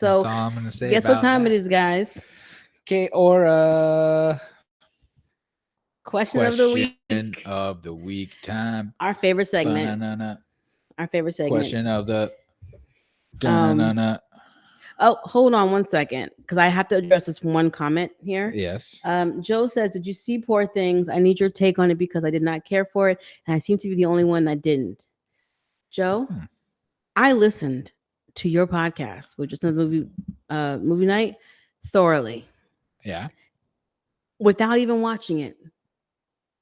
So That's all I'm gonna say. guess what about time that. it is, guys? Okay, or Question of the week. question of the week time. Our favorite segment. Ba-na-na-na. Our favorite segment. Question of the. Um, Da-na-na-na. Oh, hold on one second, because I have to address this one comment here. Yes. Joe says, "Did you see Poor Things? I need your take on it because I did not care for it, and I seem to be the only one that didn't." Joe, I listened to your podcast, which is another movie night, thoroughly, Yeah. without even watching it.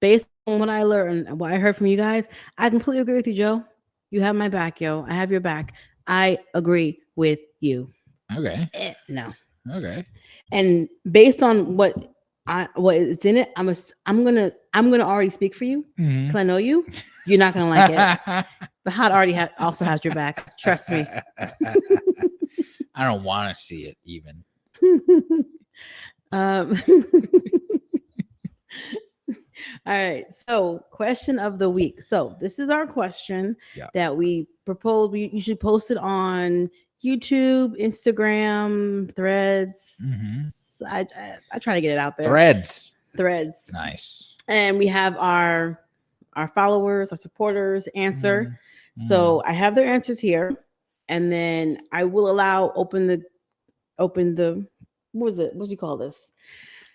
Based on what I learned and what I heard from you guys, I completely agree with you, Joe. You have my back, yo. I have your back. I agree with you. Okay. No. Okay. And based on what is in it, I'm gonna already speak for you because I know you. You're not gonna like it. But Hot already also has your back. Trust me. I don't want to see it even. um, all right. So, question of the week. So, this is our question that we propose. We usually post it on YouTube, Instagram, Threads. I try to get it out there. Threads. Nice. And we have our followers, our supporters answer. So I have their answers here, and then I will allow open the what was it? What do you call this?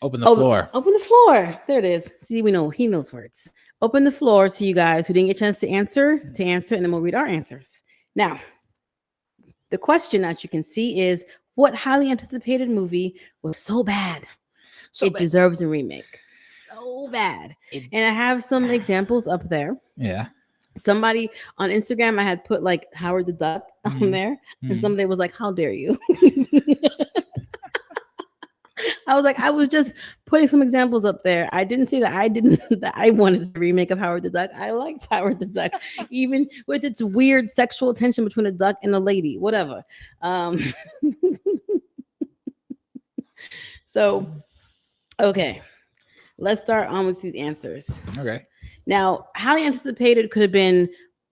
Open the floor. Open the floor. There it is. See, we know he knows words. Open the floor to you guys who didn't get a chance to answer, and then we'll read our answers. Now, the question that you can see is, what highly anticipated movie was so bad it deserves a remake? So bad. And I have some examples up there. Yeah. Somebody on Instagram, I had put like Howard the Duck on there, and somebody was like, "How dare you?" I was like, I was just putting some examples up there. I didn't say that I wanted a remake of Howard the Duck. I liked Howard the Duck, even with its weird sexual tension between a duck and a lady, whatever. So, okay, let's start on with these answers. Okay. Now, highly anticipated could have been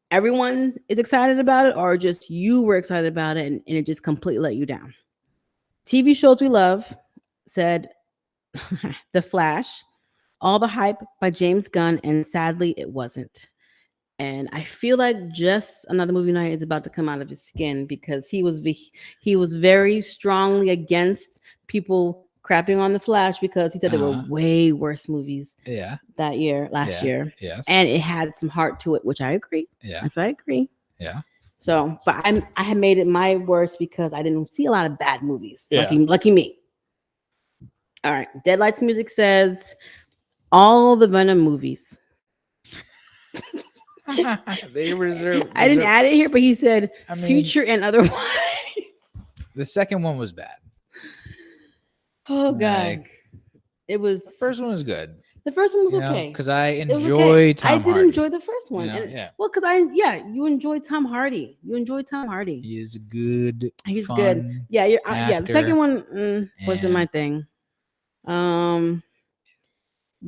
everyone is excited about it, or just you were excited about it and it just completely let you down. TV shows we love said The Flash, all the hype by James Gunn, and sadly it wasn't. And I feel like just another movie night is about to come out of his skin because he was very strongly against people crapping on The Flash because he said there were way worse movies last year. Yes. And it had some heart to it, which I agree. Yeah. I agree. Yeah. So, but I had made it my worst because I didn't see a lot of bad movies. Yeah. Lucky me. All right. Deadlights Music says all the Venom movies. They reserve. I didn't add it here, but he said future and otherwise. The second one was bad. Oh God. It was the first one was good. The first one was okay because I enjoy Tom Hardy. I did enjoy the first one. Yeah. Well, because you enjoy Tom Hardy. You enjoy Tom Hardy. He is good. He's good. Yeah, the second one wasn't my thing. Go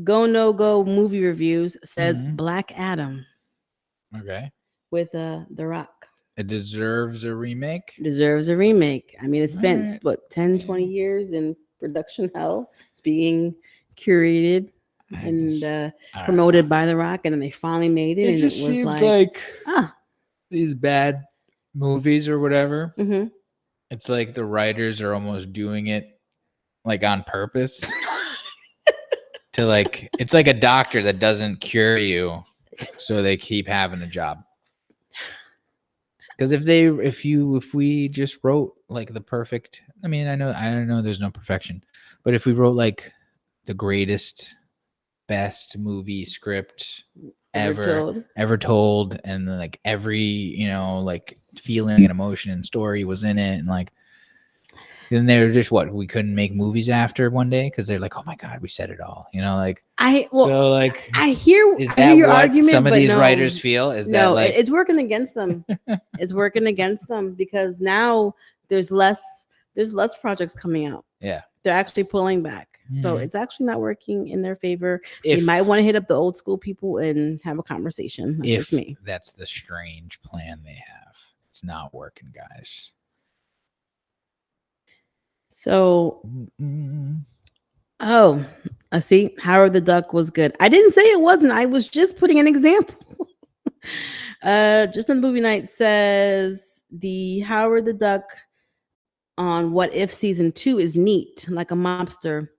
No Go movie reviews says Black Adam. Okay. With The Rock. It deserves a remake. I mean, it spent 10-20 years in production hell being curated and promoted by The Rock, and then they finally made it. It just was seems like these bad movies or whatever. Mm-hmm. It's like the writers are almost doing it like on purpose to like. It's like a doctor that doesn't cure you, so they keep having a job. Because if we just wrote like the perfect, I mean, I know there's no perfection, but if we wrote like the greatest, best movie script ever told, and like every like feeling and emotion and story was in it, and like then they're just we couldn't make movies after one day because they're like, oh my God, we said it all, like I hear your argument. Some of these writers feel it's working against them. It's working against them because now there's less projects coming out. Yeah, they're actually pulling back. So it's actually not working in their favor. You might want to hit up the old school people and have a conversation. That's just me. That's the strange plan they have. It's not working, guys. So, Mm-mm. oh, I see. Howard the Duck was good. I didn't say it wasn't. I was just putting an example. Just on the movie night says the Howard the Duck on What If season 2 is neat, like a mobster.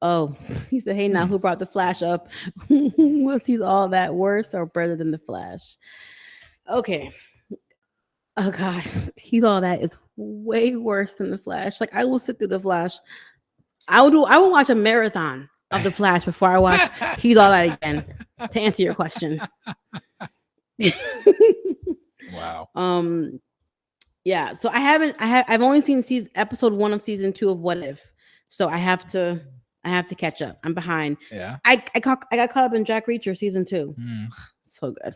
Oh, he said, "Hey, now who brought the Flash up? Was he all that worse or better than the Flash?" Okay. Oh gosh, he's all that is way worse than the Flash. Like I will sit through the Flash. I will watch a marathon of the Flash before I watch He's All That again. To answer your question. Wow. Yeah, so I've only seen episode 1 of season 2 of What If. So I have to catch up. I'm behind. Yeah. I got caught up in Jack Reacher season 2. So good.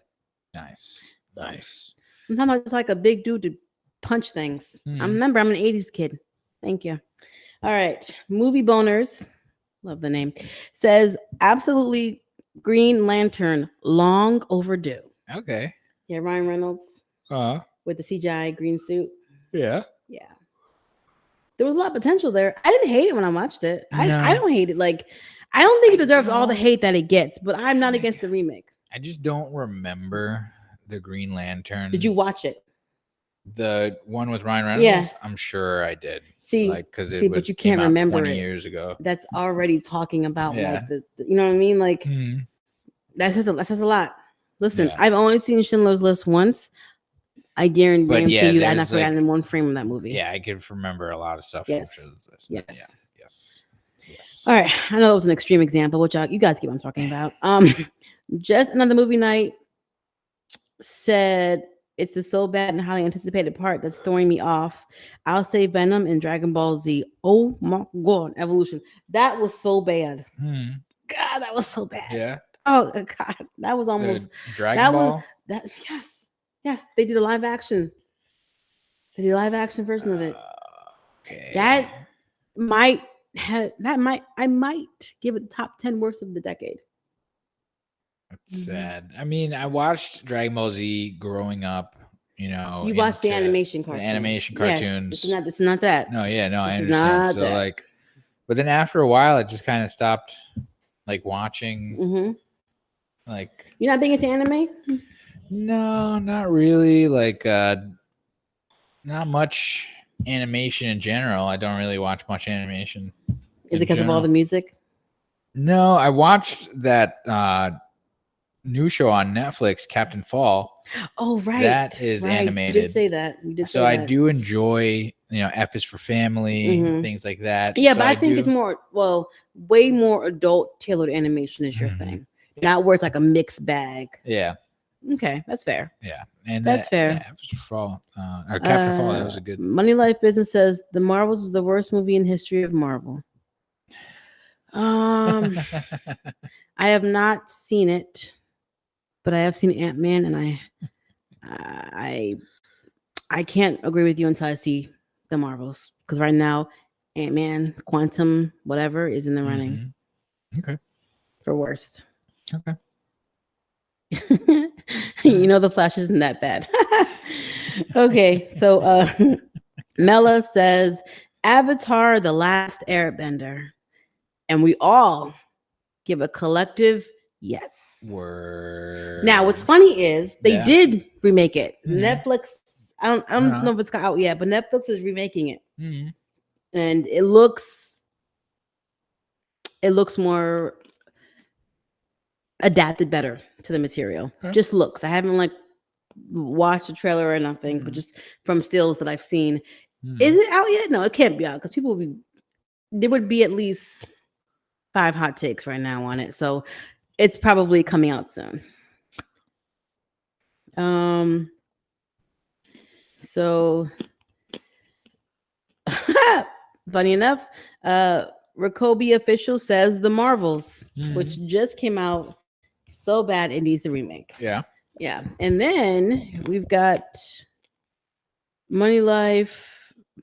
Nice. So, Nice. sometimes I just like a big dude to punch things. I remember I'm an 80s kid. Thank you. All right. Movie Boners. Love the name. Says absolutely Green Lantern, long overdue. Okay. Yeah, Ryan Reynolds Uh with the CGI green suit. yeah. Yeah. There was a lot of potential there. I didn't hate it when I watched it. I No. don't hate it. Like, I don't think it deserves all the hate that it gets, but I'm not against the remake. I just don't remember the Green Lantern. Did you watch it? The one with Ryan Reynolds? Yeah. I'm sure I did. See, like because it was but you can't remember 20 it. years ago. That's already talking about Yeah. like the you know what I mean? Like that says a lot. Listen, Yeah. I've only seen Schindler's List once. I guarantee yeah, you that I've not there's, forgotten like- in one frame of that movie. Yeah, I could remember a lot of stuff. Yes. From Schindler's List. Yes. Yeah. Yes. All right. I know that was an extreme example, which you guys get what I'm talking about. Just another movie night said it's the so bad and highly anticipated part that's throwing me off. I'll say Venom and Dragon Ball Z. Oh my god, Evolution. That was so bad. God, that was so bad. Yeah. Oh god, that was almost Dragon Ball. Yes. They did a live action. They did a live action version of it. Okay. I might give it the top 10 worst of the decade. That's sad. I mean, I watched Dragon Ball Z growing up. You know, You watched the into animation cartoon. The animation Yes, cartoons. it's not that. No, yeah, no, I This is understand. not So that. like, but then after a while, I just kind of stopped like watching. Like, You're not being into anime? no, not really. Like, not much animation in general. I don't really watch much animation. Is it because of all the music? No, I watched that new show on Netflix, Captain Fall. Oh, right. That is animated. You did say that. So I do enjoy, F is for Family, things like that. Yeah, so but I think it's way more adult tailored animation is your thing. Not where it's like a mixed bag. Yeah. Okay, that's fair. Yeah. And that's fair. Yeah, F is for Fall, or Captain Fall, that was a good. Money Life Business says The Marvels is the worst movie in history of Marvel. I have not seen it, but I have seen Ant-Man, and I can't agree with you until I see the Marvels, because right now Ant-Man, Quantum, whatever is in the running. Okay. For worst. Okay. The Flash isn't that bad. Okay, so Mela says Avatar: The Last Airbender, and we all give a collective yes. Word. Now, what's funny is they did remake it. Netflix. I don't know if it's out yet, but Netflix is remaking it, and it looks more adapted better to the material. Just looks. I haven't watched the trailer or nothing, but just from stills that I've seen. Is it out yet? No, it can't be out because there would be at least 5 hot takes right now on it. So it's probably coming out soon. So funny enough, Rickoby Official says The Marvels, which just came out so bad it needs a remake. Yeah. And then we've got Money Life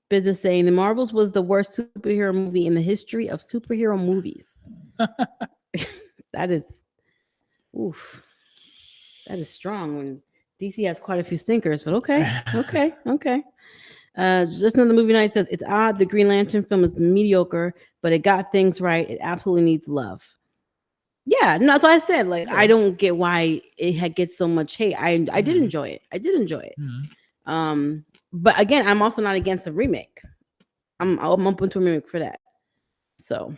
Business saying The Marvels was the worst superhero movie in the history of superhero movies. That is strong when DC has quite a few stinkers, but okay. Just another movie night says it's odd. The Green Lantern film is mediocre, but it got things right. It absolutely needs love. Yeah, no, that's what I said. Like, I don't get why it had gets so much hate. I did enjoy it. I did enjoy it. But again, I'm also not against a remake. I'm open to a remake for that. So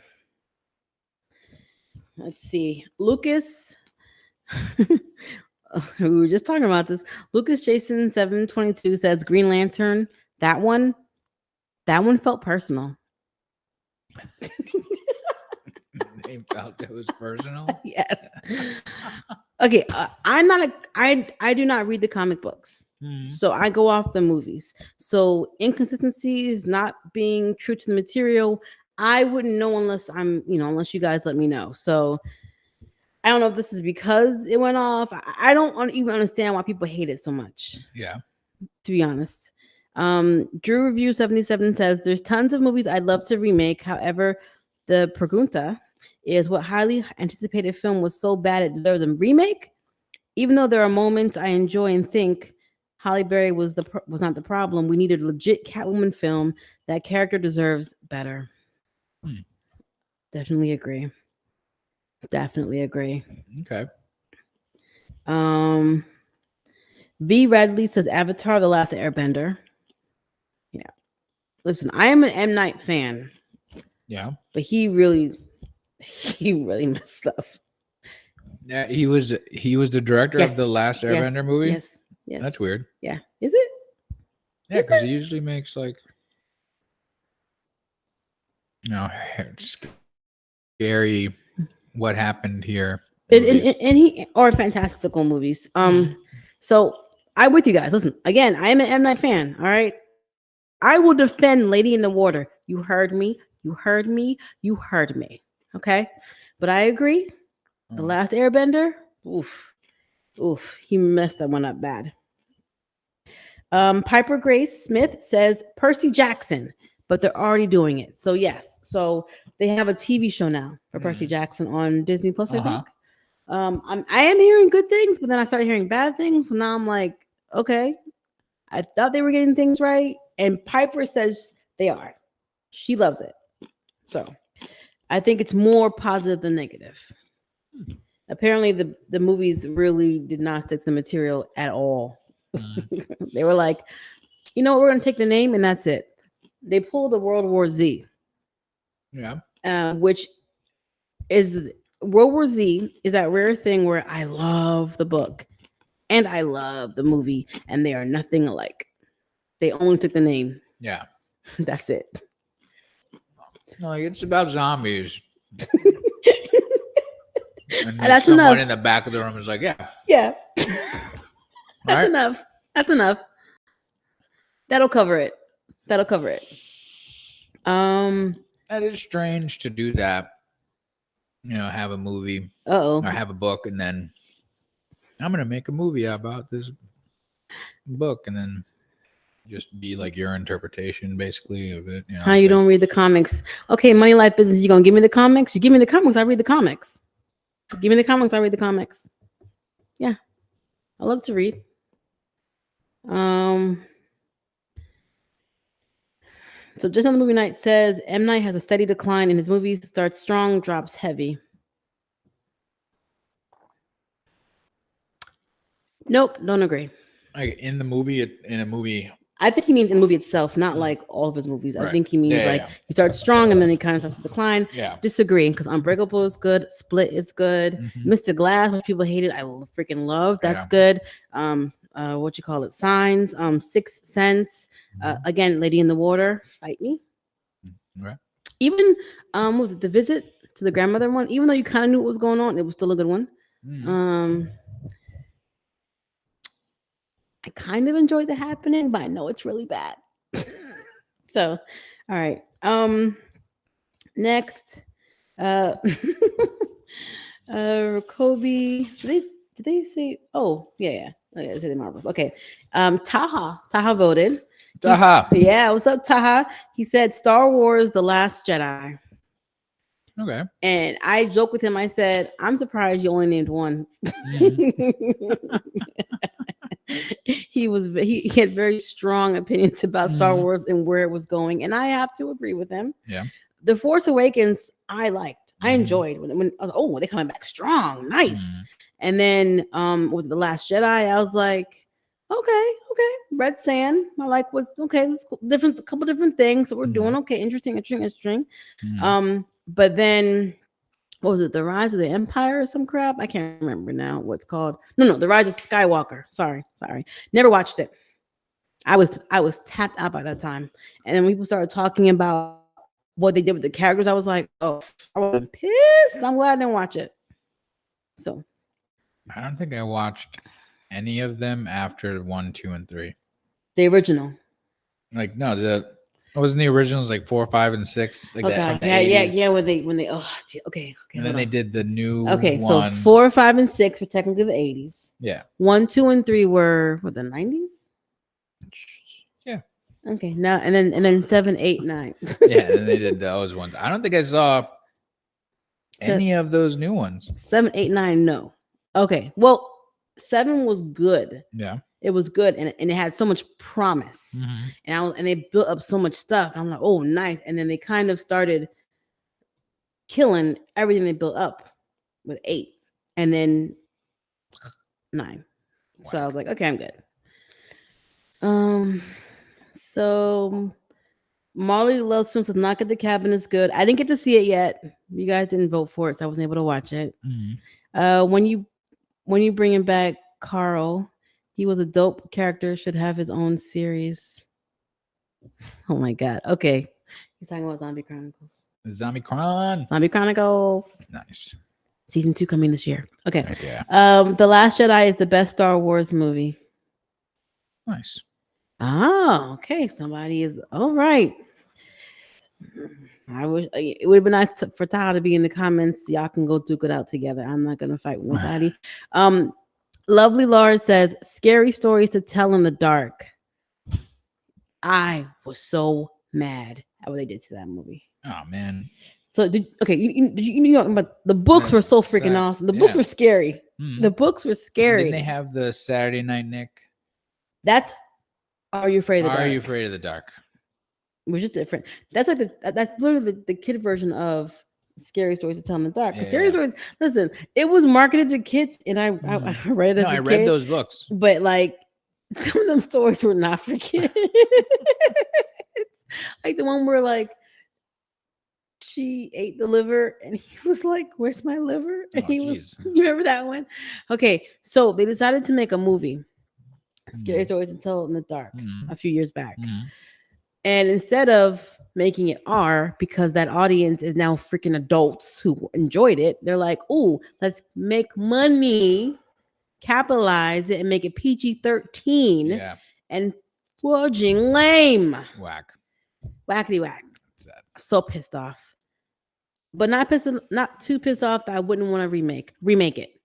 let's see. Lucas. We were just talking about this. Lucas Jason 722 says Green Lantern. That one felt personal. They felt it was personal. Yes. Okay, I'm not a. I do not read the comic books, so I go off the movies. So inconsistencies, not being true to the material, I wouldn't know unless unless you guys let me know. So I don't know if this is because it went off. I don't even understand why people hate it so much. Yeah. To be honest. Drew Review 77 says there's tons of movies I'd love to remake. However, the pregunta is what highly anticipated film was so bad it deserves a remake. Even though there are moments I enjoy and think Halle Berry was not the problem, we needed a legit Catwoman film. That character deserves better. Definitely agree. Definitely agree. Okay. V Redley says Avatar: The Last Airbender. Yeah. Listen, I am an M. Night fan. Yeah. But he really messed up. Yeah, he was the director of the Last Airbender movie. Yes. That's weird. Yeah. Is it? Yeah, because he usually makes like scary what happened here. And he or fantastical movies. So I'm with you guys. Listen, again, I am an M. Night fan. All right. I will defend Lady in the Water. You heard me. You heard me. You heard me. Okay. But I agree. The Last Airbender. Oof. He messed that one up bad. Piper Grace Smith says Percy Jackson, but they're already doing it. So yes. So they have a TV show now for Percy Jackson on Disney Plus, I think. I am hearing good things, but then I started hearing bad things. So now I'm like, okay, I thought they were getting things right. And Piper says they are. She loves it. So I think it's more positive than negative. Apparently the movies really did not stick to the material at all. They were like, we're going to take the name and that's it. They pulled a World War Z. Yeah. Which is World War Z is that rare thing where I love the book and I love the movie and they are nothing alike. They only took the name. Yeah. That's it. No, it's about zombies. And that's someone enough. In the back of the room is like, yeah. That's enough. That's enough. That'll cover it. That is strange to do that. Have a movie or have a book and then I'm going to make a movie about this book and then just be like your interpretation basically of it. How you don't read the comics. Okay, Money Life Business, you going to give me the comics? You give me the comics, I read the comics. Give me the comics, I read the comics. Yeah. I love to read. So Just Another Movie Night says M. Night has a steady decline in his movies, starts strong, drops heavy. Nope, don't agree. Like in a movie. I think he means in the movie itself, not like all of his movies. Right. I think he means he starts strong and then he kind of starts to decline. Yeah. Disagree, because Unbreakable is good, Split is good, Mr. Glass, which people hated, I freaking love. That's good. What you call it? Signs. Sixth Sense. Again, Lady in the Water. Fight me. Right. Even what was it? The Visit to the Grandmother one. Even though you kind of knew what was going on, it was still a good one. I kind of enjoyed The Happening, but I know it's really bad. So, all right. Next, Kobe. Did they say? Oh, yeah. I said the Marvels. Okay. Taha voted. Taha. Yeah. What's up, Taha? He said Star Wars: The Last Jedi. Okay. And I joked with him. I said, I'm surprised you only named one. He had very strong opinions about Star Mhm. Wars and where it was going, and I have to agree with him. Yeah. The Force Awakens, I liked. I Mhm. enjoyed when I was, oh, they're coming back strong, nice. Mhm. And then was it The Last Jedi? I was like, okay, Red Sand. I like was okay. Let's go, different, a couple different things that we're doing. Mhm. Okay, interesting. Mhm. But then what was it? The Rise of the Empire or some crap? I can't remember now what's called. No, The Rise of Skywalker. Sorry. Never watched it. I was tapped out by that time. And then when people started talking about what they did with the characters, I was like, oh, I would have been pissed. I'm glad I didn't watch it. So I don't think I watched any of them after 1, 2, and 3. the original. Like no, wasn't the originals like 4, 5, and 6 like that Okay. from the Yeah, 80s, when they okay, and then hold they on. did the new Okay, so ones. 4, 5, and 6 were technically the 80s. Yeah. 1, 2, and 3 were what, the 90s? Yeah. Okay, now and then 7, 8, 9. Yeah, and then they did those ones. I don't think I saw So any of those new ones. 7, 8, 9, no. Okay. Well, 7 was good. Yeah. It was good and it had so much promise. Mm-hmm. And they built up so much stuff. I'm like, oh, nice. And then they kind of started killing everything they built up with 8 and then 9. So I was like, okay, I'm good. So Molly Loves Swim says Knock at the Cabin is good. I didn't get to see it yet. You guys didn't vote for it, so I wasn't able to watch it. Mm-hmm. When you bring him back, Carl, he was a dope character. Should have his own series. Oh my god. Okay, he's talking about Zombie Chronicles. Zombie Cron. Zombie Chronicles Nice. season 2 coming this year. Okay. Yeah. The Last Jedi is the best Star Wars movie. Nice. Oh, okay. Somebody is all right. I wish it would have been nice for Tyler to be in the comments. Y'all can go duke it out together. I'm not gonna fight with nobody. Lovely Laura says scary stories to tell in the dark. I was so mad at what they did to that movie. Oh man. So you know, but the books were so freaking awesome. The books were scary. Mm-hmm. The books were scary. Didn't they have the Saturday Night Nick? That's Are You Afraid of the Dark? Are You Afraid of the Dark? Which is different. That's like that's literally the kid version of Scary Stories to Tell in the Dark. Yeah, Scary Stories, listen, it was marketed to kids, and I read it as a kid. I read those books, but like some of them stories were not for kids. Like the one where like she ate the liver, and he was like, "Where's my liver?" And he was, you remember that one? Okay, so they decided to make a movie, Scary Stories to Tell in the Dark, a few years back. And instead of making it R, because that audience is now freaking adults who enjoyed it, they're like, oh, let's make money, capitalize it, and make it PG-13. Yeah. And fudging lame. Whack. Whackity whack. So pissed off. But not too pissed off that I wouldn't want to remake it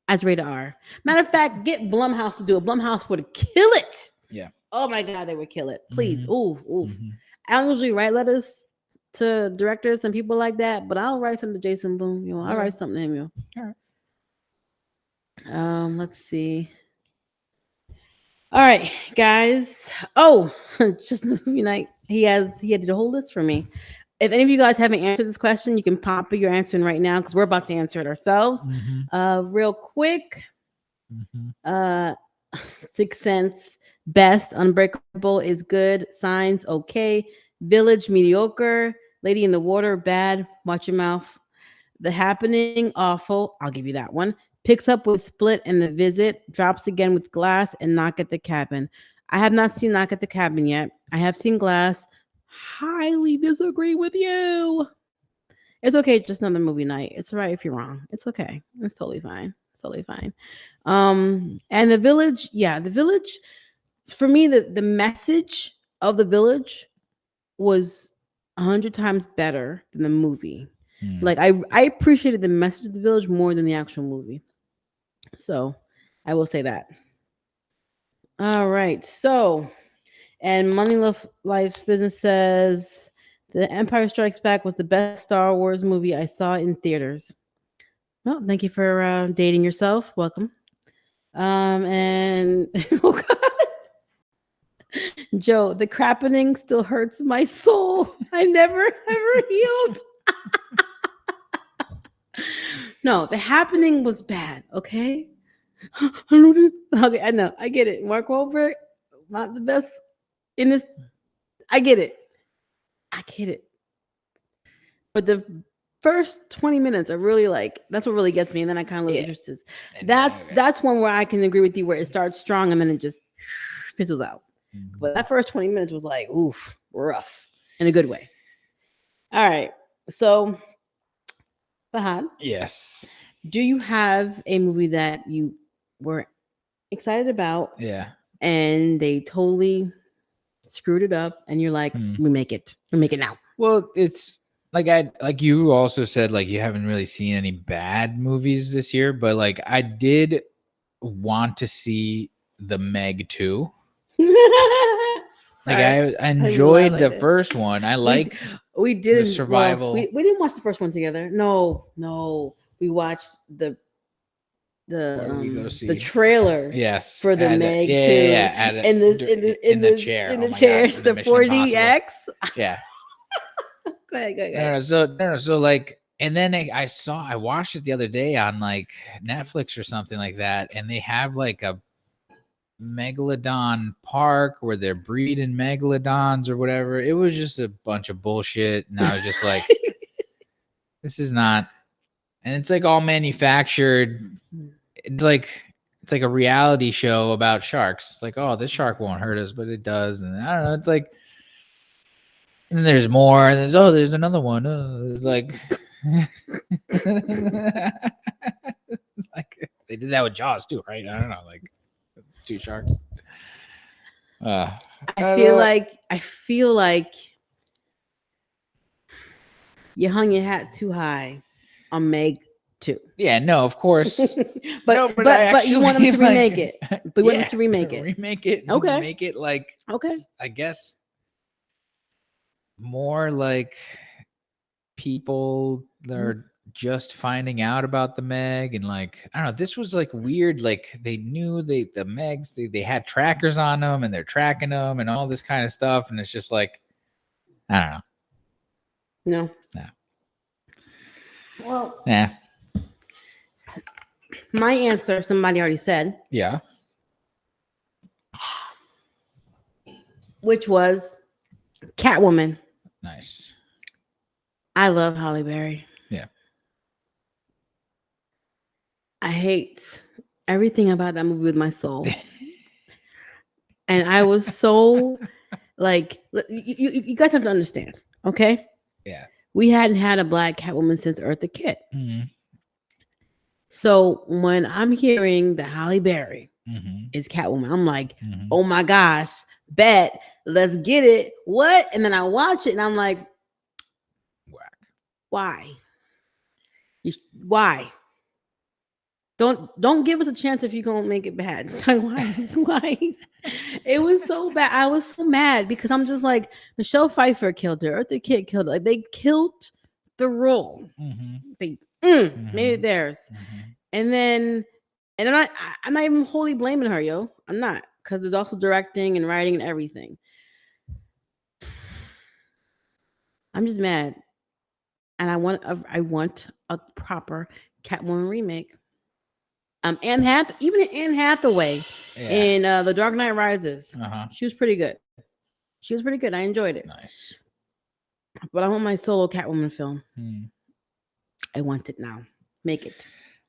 as rated R. Matter of fact, get Blumhouse to do it. Blumhouse would kill it. Yeah. Oh my god, they would kill it. Please. Ooh. I don't usually write letters to directors and people like that, but I'll write something to Jason Boone. You know, I'll write something to him. You know. All right. Let's see. All right, guys. Oh, just the movie night. He had the whole list for me. If any of you guys haven't answered this question, you can pop your answer in right now because we're about to answer it ourselves. Real quick. Sixth Sense, best. Unbreakable is good. Signs, okay. Village, mediocre. Lady in the Water, bad. Watch your mouth. The Happening, awful. I'll give you that one. Picks up with Split and The Visit. Drops again with Glass and Knock at the Cabin. I have not seen Knock at the Cabin yet. I have seen Glass. Highly disagree with you. It's okay, just another movie night. It's all right if you're wrong. It's okay. It's totally fine. It's totally fine. And The Village, The Village, for me, the message of The Village was 100 times better than the movie. Like I appreciated the message of The Village more than the actual movie. So I will say that. All right. So, and Money Life's Business says The Empire Strikes Back was the best Star Wars movie I saw in theaters. Well, thank you for dating yourself. Welcome. And oh god, Joe, the crappening still hurts my soul. I never ever healed. No, the happening was bad. Okay, okay, I know, I get it. Mark Wahlberg, not the best in this. I get it. I get it. But the first 20 minutes are really like that's what really gets me, and then I kind of lose Yeah. interest. And- That's one where I can agree with you, where it starts strong and then it just fizzles out. But that first 20 minutes was like, oof, rough in a good way. All right. So, Fahad, Yes. do you have a movie that you were excited about Yeah. and they totally screwed it up and you're like, remake it now? Well, it's like you also said, like you haven't really seen any bad movies this year, but like I did want to see the Meg 2. Like I enjoyed the first one. I like we the didn't survival. Well, we didn't watch the first one together. No. We watched What did we go see? the trailer Yes, for the Meg 2 in the chair. in Oh the my chairs, God, the Mission 4DX. Yeah. Go ahead. So like, and then I watched it the other day on like Netflix or something like that, and they have like a megalodon park where they're breeding megalodons or whatever. It was just a bunch of bullshit, and I was just like, this is not. And it's like all manufactured. It's like a reality show about sharks. It's like, oh, this shark won't hurt us, but it does, and I don't know. It's like. And then there's more. And there's another one. It's like, it's like they did that with Jaws too, right? I don't know, like 2 sharks. I feel like you hung your hat too high on Meg 2. Yeah, no, of course. but no, but you want them to remake it. But you want them to remake it. Remake it. Okay. Make it like, okay. I guess more like people that are just finding out about the Meg, and like I don't know, this was like weird. Like they knew the Megs, they had trackers on them and they're tracking them and all this kind of stuff, and it's just like I don't know. No. Well, yeah. My answer, somebody already said. Yeah. Which was Catwoman. Nice. I love Halle Berry. Yeah. I hate everything about that movie with my soul. And I was so like, you guys have to understand, okay? Yeah. We hadn't had a black Catwoman since Eartha Kitt. Mm-hmm. So when I'm hearing that Halle Berry is Catwoman, I'm like, oh my gosh, bet, let's get it. What? And then I watch it and I'm like, whack. Why? Why? Don't give us a chance if you're gonna make it bad. Why? It was so bad. I was so mad because I'm just like, Michelle Pfeiffer killed her. Eartha Kitt killed her. Like they killed the role. They made it theirs. And then I'm not even wholly blaming her, yo. I'm not, because there's also directing and writing and everything. I'm just mad, and I want a proper Catwoman remake. Even Anne Hathaway in The Dark Knight Rises, she was pretty good. I enjoyed it. Nice. But I want my solo Catwoman film. I want it now. Make it.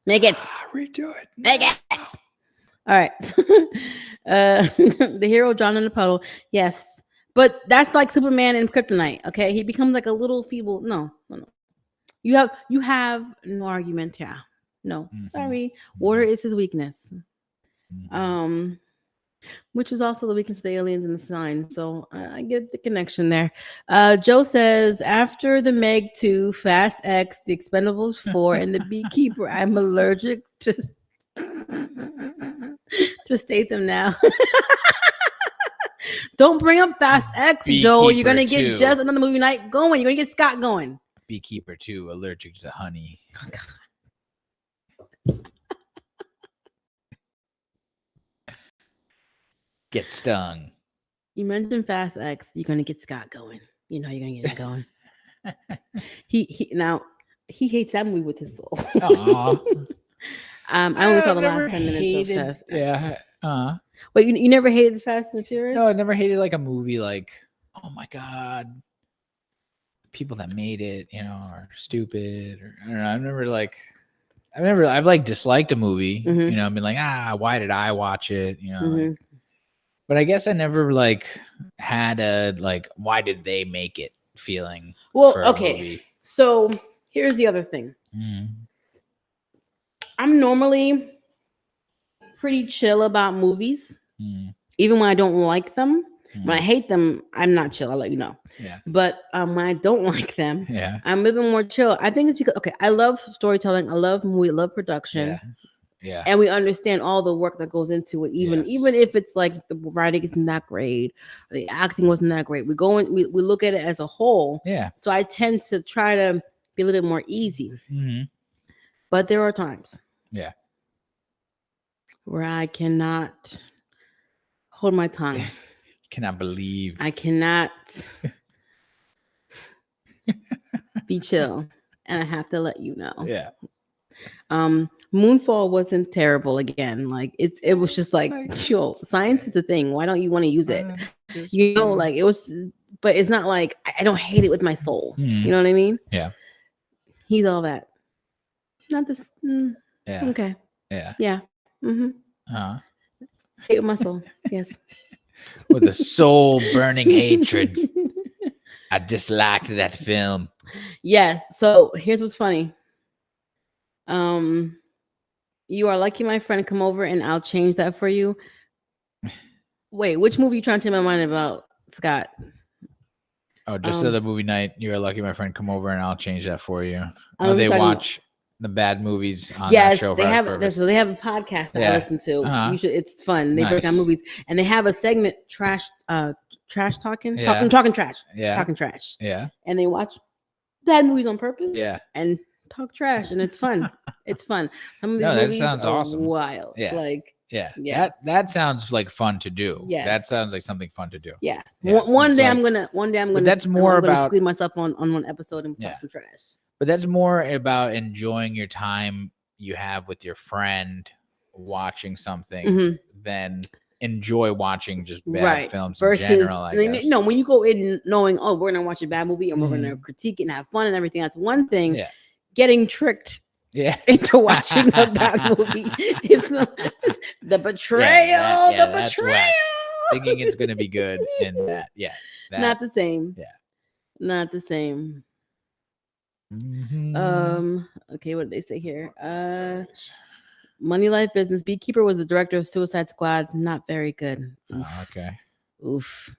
Redo it. Make it. All right. The hero John in the puddle. Yes. But that's like Superman in Kryptonite. Okay. He becomes like a little feeble. No. You have no argument here. No. Sorry. Water is his weakness. Which is also the weakness of the aliens in the sign. So I get the connection there. Joe says, after the Meg 2, Fast X, the Expendables 4, and the Beekeeper, I'm allergic to state them now. Don't bring up Fast X, Beekeeper Joe. You're going to get just another movie night going. You're going to get Scott going. Beekeeper 2, allergic to honey. Get stung. You mentioned Fast X. You're gonna get Scott going. You know you're gonna get him going. He hates that movie with his soul. Aw. I only saw I've the never last 10 minutes of hated. Fast X. Yeah. Wait, you never hated the Fast and the Furious? No, I never hated like a movie like, oh my god, people that made it, are stupid. Or I don't know. I've like disliked a movie. Mhm. I've been like, why did I watch it? Mhm. But I guess I never like had a like, why did they make it feeling Well, for a okay. movie. So here's the other thing. I'm normally pretty chill about movies, even when I don't like them. When I hate them, I'm not chill. I'll let you know. Yeah. But when I don't like them, Yeah. I'm a little bit more chill. I think it's because I love storytelling. I love movie. I love production. Yeah. And we understand all the work that goes into it, even if it's like the writing isn't that great, the acting wasn't that great. We go in, we look at it as a whole. Yeah. So I tend to try to be a little bit more easy. But there are times. Yeah. Where I cannot hold my tongue. Cannot believe. I cannot be chill, and I have to let you know. Yeah. Moonfall wasn't terrible again. Like it was just like, yo, science is a thing. Why don't you want to use it? Like it was, but it's not like I don't hate it with my soul. You know what I mean? Yeah. He's all that. Not this. Yeah. Okay. Yeah. Yeah. Hate with my soul. Yes. With a soul burning hatred. I disliked that film. Yes. So here's what's funny. You are lucky, my friend. Come over and I'll change that for you. Wait, which movie you trying to change my mind about, Scott? Oh, just the other movie night. You are lucky, my friend. Come over and I'll change that for you. Oh, they watch the bad movies on that show. They have. So they have a podcast that I listen to. You should. It's fun. They break down movies, and they have a segment trash talking. Talking trash. Yeah. Talking trash. Yeah. And they watch bad movies on purpose. Yeah. And talk trash, and it's fun. It's fun. Some of these that movies sounds are awesome. wild. Yeah. Like. Yeah. Yeah. That sounds like fun to do. Yes. That sounds like something fun to do. Yeah. One day I'm gonna. But that's more about squeeze myself on one episode and talk some trash. But that's more about enjoying your time you have with your friend watching something than enjoy watching just bad films versus, in general, I guess. No, when you go in knowing, oh, we're gonna watch a bad movie and we're gonna critique it and have fun and everything, that's one thing. Yeah. Getting tricked into watching a bad movie. It's the betrayal. The betrayal. Thinking it's gonna be good and that. Not the same. Yeah. Not the same. Okay, what did they say here? Money Life Business. Beekeeper was the director of Suicide Squad. Not very good. Oof. Oh, okay. Oof.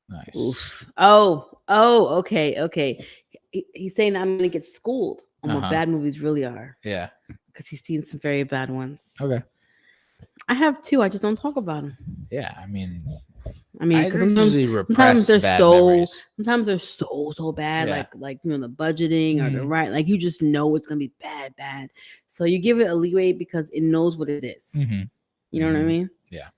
Nice. Oof. Oh, okay. He's saying I'm gonna get schooled on what bad movies really are. Yeah. Because he's seen some very bad ones. Okay. I have two. I just don't talk about them. Yeah, I mean, because sometimes they're so bad. Yeah. Like the budgeting or the right. Like you just know it's gonna be bad. So you give it a leeway because it knows what it is. You know what I mean? Yeah.